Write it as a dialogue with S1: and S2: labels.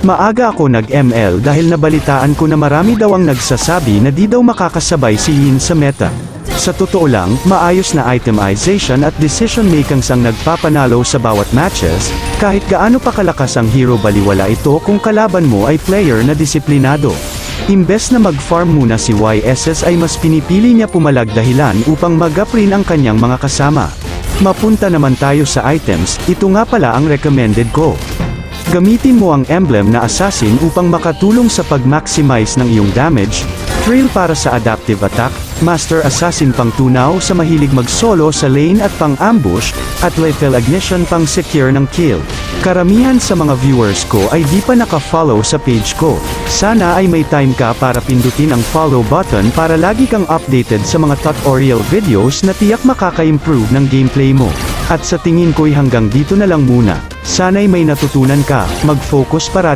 S1: Maaga ako nag-ML dahil nabalitaan ko na marami daw ang nagsasabi na di daw makakasabay si Yin sa meta. Sa totoo lang, maayos na itemization at decision making ang nagpapanalo sa bawat matches, kahit gaano pa kalakas ang hero baliwala ito kung kalaban mo ay player na disiplinado. Imbes na mag-farm muna si YSS ay mas pinipili niya pumalag dahilan upang mag-up rin ang kanyang mga kasama. Mapunta naman tayo sa items, ito nga pala ang recommended ko. Gamitin mo ang emblem na assassin upang makatulong sa pag-maximize ng iyong damage, trail para sa adaptive attack, master assassin pang tunaw sa mahilig mag-solo sa lane at pang-ambush, at lethal ignition pang secure ng kill. Karamihan sa mga viewers ko ay di pa naka-follow sa page ko. Sana ay may time ka para pindutin ang follow button para lagi kang updated sa mga tutorial videos na tiyak makaka-improve ng gameplay mo. At sa tingin ko'y hanggang dito na lang muna. Sana'y may natutunan ka, mag-focus parati